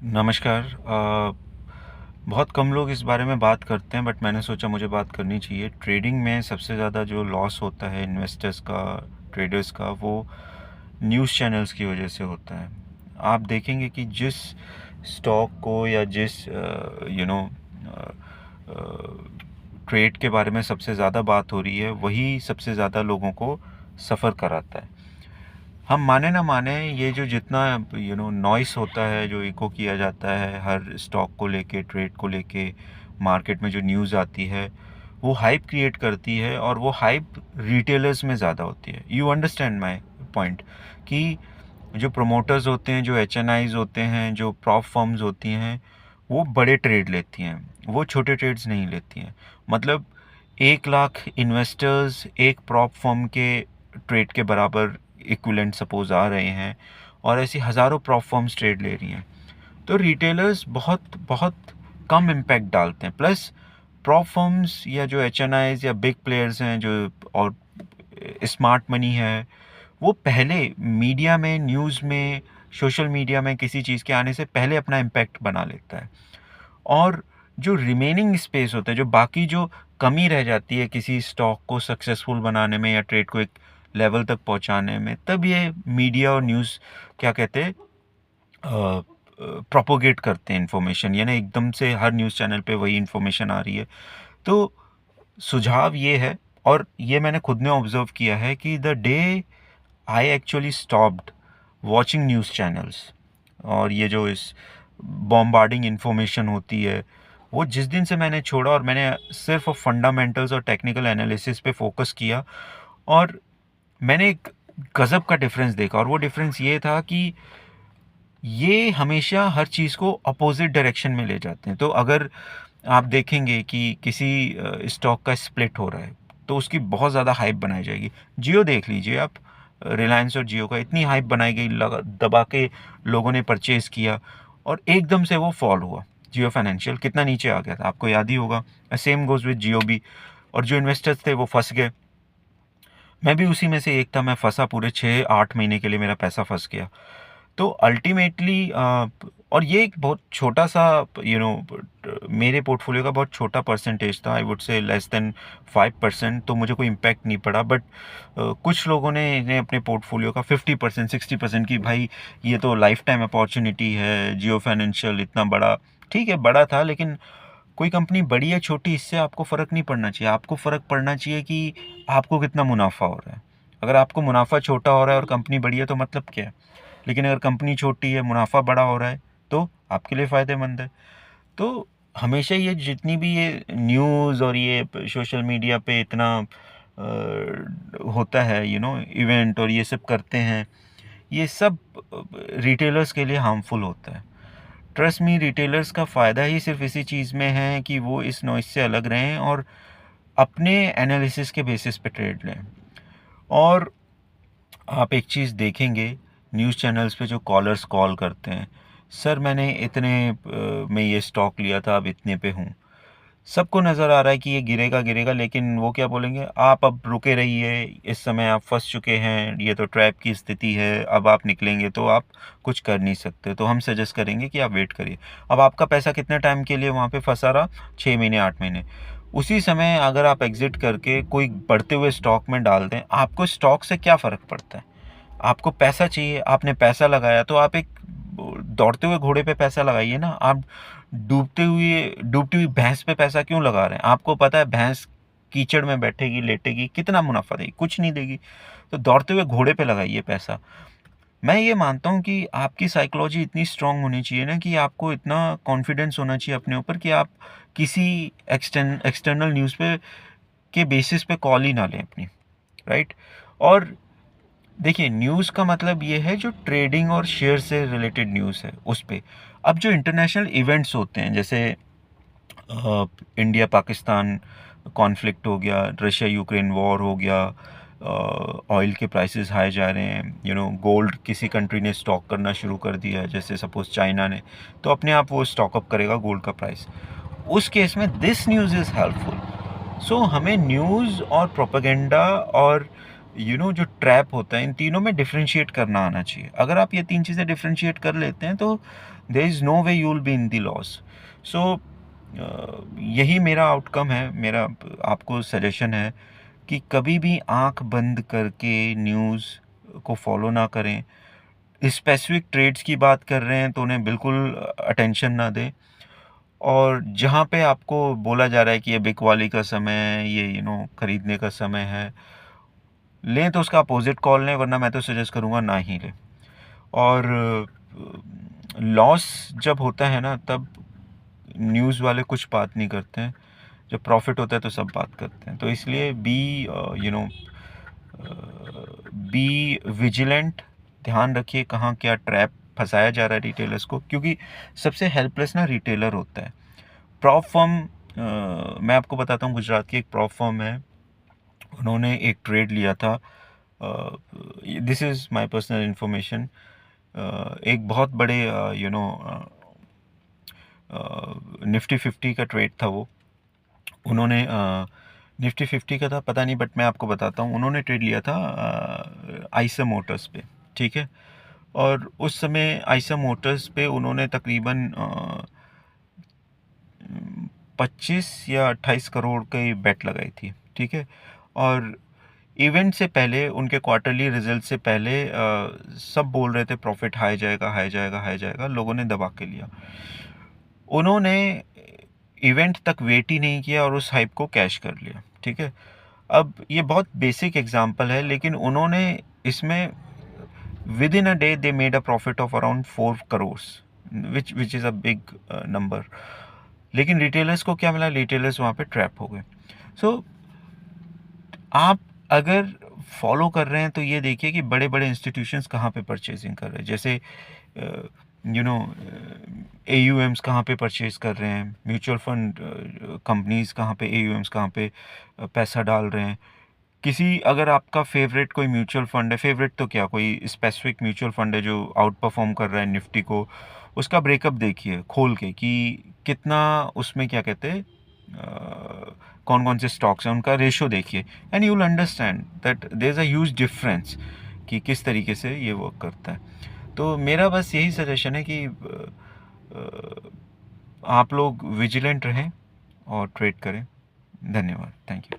नमस्कार। बहुत कम लोग इस बारे में बात करते हैं बट मैंने सोचा मुझे बात करनी चाहिए। ट्रेडिंग में सबसे ज़्यादा जो लॉस होता है इन्वेस्टर्स का, ट्रेडर्स का, वो न्यूज़ चैनल्स की वजह से होता है। आप देखेंगे कि जिस स्टॉक को या जिस ट्रेड के बारे में सबसे ज़्यादा बात हो रही है वही सबसे ज़्यादा लोगों को सफ़र कराता है। हम माने ना माने, ये जो जितना नॉइस होता है, जो इको किया जाता है हर स्टॉक को लेके, ट्रेड को लेके, मार्केट में जो न्यूज़ आती है वो हाइप क्रिएट करती है और वो हाइप रिटेलर्स में ज़्यादा होती है। यू अंडरस्टैंड माई पॉइंट कि जो प्रमोटर्स होते हैं, जो एच होते हैं, जो प्रॉप फर्म्स होती हैं, वो बड़े ट्रेड लेती हैं, वो छोटे ट्रेड्स नहीं लेती हैं। मतलब 1 लाख इन्वेस्टर्स एक प्रॉप फर्म के ट्रेड के बराबर इक्विवेलेंट सपोज आ रहे हैं और ऐसी हज़ारों प्रॉप फर्म्स ट्रेड ले रही हैं, तो रिटेलर्स बहुत बहुत कम इम्पैक्ट डालते हैं। प्लस प्रॉप फर्म्स या जो एच या बिग प्लेयर्स हैं, जो और स्मार्ट मनी है, वो पहले मीडिया में, न्यूज़ में, सोशल मीडिया में किसी चीज़ के आने से पहले अपना इम्पैक्ट बना लेता है। और जो रिमेनिंग स्पेस होता है, जो बाकी जो कमी रह जाती है किसी स्टॉक को सक्सेसफुल बनाने में या ट्रेड को एक लेवल तक पहुंचाने में, तब ये मीडिया और न्यूज़ क्या कहते हैं, प्रोपोगेट करते हैं इन्फॉर्मेशन, यानी एकदम से हर न्यूज़ चैनल पे वही इन्फॉर्मेशन आ रही है। तो सुझाव ये है, और ये मैंने खुद ने ऑब्जर्व किया है, कि the day I actually stopped watching news channels, और ये जो इस बॉम्बार्डिंग इन्फॉर्मेशन होती है, वो जिस दिन से मैंने छोड़ा और मैंने सिर्फ फंडामेंटल्स और टेक्निकल एनालिसिस पे फोकस किया, और मैंने एक गज़ब का डिफरेंस देखा। और वो डिफरेंस ये था कि ये हमेशा हर चीज़ को अपोजिट डायरेक्शन में ले जाते हैं। तो अगर आप देखेंगे कि किसी स्टॉक का स्प्लिट हो रहा है तो उसकी बहुत ज़्यादा हाइप बनाई जाएगी। जियो देख लीजिए आप, रिलायंस और जियो का इतनी हाइप बनाई गई, दबा के लोगों ने परचेज़ किया और एकदम से वो फॉल हुआ। जियो फाइनेंशियल कितना नीचे आ गया था, आपको याद ही होगा। सेम गोज़ विद जियो भी। और जो इन्वेस्टर्स थे वो फंस गए। मैं भी उसी में से एक था। मैं फंसा, पूरे 6-8 महीने के लिए मेरा पैसा फंस गया। तो अल्टीमेटली और ये एक बहुत छोटा सा, मेरे पोर्टफोलियो का बहुत छोटा परसेंटेज था। I would say less than 5%, तो मुझे कोई इम्पैक्ट नहीं पड़ा। बट कुछ लोगों ने इन्हें अपने पोर्टफोलियो का 50%, 60% की, भाई ये तो लाइफ टाइम अपॉर्चुनिटी है, जियो फाइनेंशियल इतना बड़ा, ठीक है बड़ा था, लेकिन कोई कंपनी बड़ी है छोटी, इससे आपको फ़र्क नहीं पड़ना चाहिए। आपको फ़र्क पड़ना चाहिए कि आपको कितना मुनाफा हो रहा है। अगर आपको मुनाफा छोटा हो रहा है और कंपनी बड़ी है तो मतलब क्या है। लेकिन अगर कंपनी छोटी है, मुनाफा बड़ा हो रहा है, तो आपके लिए फ़ायदेमंद है। तो हमेशा ये जितनी भी ये न्यूज़ और ये सोशल मीडिया पे इतना होता है, इवेंट और ये सब करते हैं, ये सब रिटेलर्स के लिए हार्मफुल होता है। ट्रस्ट मी, रिटेलर्स का फ़ायदा ही सिर्फ इसी चीज़ में है कि वो इस नॉइज़ से अलग रहें और अपने एनालिसिस के बेसिस पे ट्रेड लें। और आप एक चीज़ देखेंगे, न्यूज़ चैनल्स पे जो कॉलर्स कॉल करते हैं, सर मैंने इतने में ये स्टॉक लिया था, अब इतने पे हूँ। सबको नज़र आ रहा है कि ये गिरेगा गिरेगा, लेकिन वो क्या बोलेंगे, आप अब रुके रहिए, इस समय आप फंस चुके हैं, ये तो ट्रैप की स्थिति है, अब आप निकलेंगे तो आप कुछ कर नहीं सकते। तो हम सजेस्ट करेंगे कि आप वेट करिए। अब आपका पैसा कितने टाइम के लिए वहाँ पे फंसा रहा, 6 महीने, 8 महीने। उसी समय अगर आप एग्जिट करके कोई बढ़ते हुए स्टॉक में डाल दें, आपको स्टॉक से क्या फ़र्क पड़ता है। आपको पैसा चाहिए, आपने पैसा लगाया, तो आप एक दौड़ते हुए घोड़े पे पैसा लगाइए ना। आप डूबती हुई भैंस पे पैसा क्यों लगा रहे हैं। आपको पता है भैंस कीचड़ में बैठेगी, लेटेगी, कितना मुनाफा देगी, कुछ नहीं देगी। तो दौड़ते हुए घोड़े पे लगाइए पैसा। मैं ये मानता हूँ कि आपकी साइकोलॉजी इतनी स्ट्रांग होनी चाहिए ना, कि आपको इतना कॉन्फिडेंस होना चाहिए अपने ऊपर कि आप किसी एक्सटर्नल न्यूज़ पे के बेसिस पे कॉल ही ना लें अपनी, राइट। और देखिए, न्यूज़ का मतलब ये है जो ट्रेडिंग और शेयर से रिलेटेड न्यूज़ है उस पे। अब जो इंटरनेशनल इवेंट्स होते हैं, जैसे इंडिया पाकिस्तान कॉन्फ्लिक्ट हो गया, रशिया यूक्रेन वॉर हो गया, ऑयल के प्राइसेस हाई जा रहे हैं, गोल्ड किसी कंट्री ने स्टॉक करना शुरू कर दिया है, जैसे सपोज चाइना ने, तो अपने आप वो स्टॉक अप करेगा गोल्ड का प्राइस। उस केस में दिस न्यूज़ इज़ हेल्पफुल। सो हमें न्यूज़ और प्रोपेगेंडा और जो ट्रैप होता है, इन तीनों में डिफरेंशिएट करना आना चाहिए। अगर आप ये 3 चीज़ें डिफरेंशिएट कर लेते हैं तो there is no way you will be in the loss. So यही मेरा आउटकम है, मेरा आपको सजेशन है कि कभी भी आँख बंद करके न्यूज़ को फॉलो ना करें। स्पेसिफिक ट्रेड्स की बात कर रहे हैं तो उन्हें बिल्कुल अटेंशन ना दें, और जहाँ पे आपको बोला जा रहा है कि ये बिकवाली का समय है, ये खरीदने का समय है, लें तो उसका अपोजिट कॉल लें, वरना मैं तो सजेस्ट करूँगा ना ही लें। और लॉस जब होता है ना, तब न्यूज़ वाले कुछ बात नहीं करते हैं, जब प्रॉफिट होता है तो सब बात करते हैं। तो इसलिए बी विजिलेंट, ध्यान रखिए कहाँ क्या ट्रैप फंसाया जा रहा है रिटेलर्स को, क्योंकि सबसे हेल्पलेस ना रिटेलर होता है। प्रॉप फर्म, मैं आपको बताता हूँ, गुजरात की एक प्रॉप फर्म है, उन्होंने एक ट्रेड लिया था, this is my personal information, एक बहुत बड़े निफ्टी 50 का ट्रेड था वो। उन्होंने निफ्टी 50 का था, पता नहीं, बट मैं आपको बताता हूँ। उन्होंने ट्रेड लिया था आइसर मोटर्स पे, ठीक है। और उस समय आइसर मोटर्स पे उन्होंने तकरीबन 25 या 28 करोड़ की बेट लगाई थी, ठीक है। और इवेंट से पहले, उनके क्वार्टरली रिजल्ट से पहले सब बोल रहे थे प्रॉफिट हाई जाएगा, हाई जाएगा, हाई जाएगा, लोगों ने दबा के लिया। उन्होंने इवेंट तक वेट ही नहीं किया और उस हाइप को कैश कर लिया, ठीक है। अब ये बहुत बेसिक एग्जांपल है, लेकिन उन्होंने इसमें with in a day they made a profit of around 4 crore, which is a big number. लेकिन रिटेलर्स को क्या मिला? रिटेलर्स वहाँ पे ट्रैप हो गए। सो आप अगर फॉलो कर रहे हैं तो ये देखिए कि बड़े बड़े इंस्टीट्यूशंस कहाँ पे परचेजिंग कर रहे हैं, जैसे AUMs कहाँ पे परचेज कर रहे हैं, म्यूचुअल फंड कंपनीज कहाँ पे AUMs कहाँ पे पैसा डाल रहे हैं। किसी, अगर आपका फेवरेट कोई म्यूचुअल फंड है, फेवरेट तो क्या, कोई स्पेसिफिक म्यूचुअल फंड है जो आउट परफॉर्म कर रहा है निफ्टी को, उसका ब्रेकअप देखिए खोल के कि कितना उसमें, क्या कहते हैं, कौन कौन से स्टॉक्स हैं, उनका रेशो देखिए, and you will understand that there is a huge difference कि किस तरीके से ये वर्क करता है। तो मेरा बस यही सजेशन है कि आप लोग विजिलेंट रहें और ट्रेड करें। धन्यवाद, थैंक यू।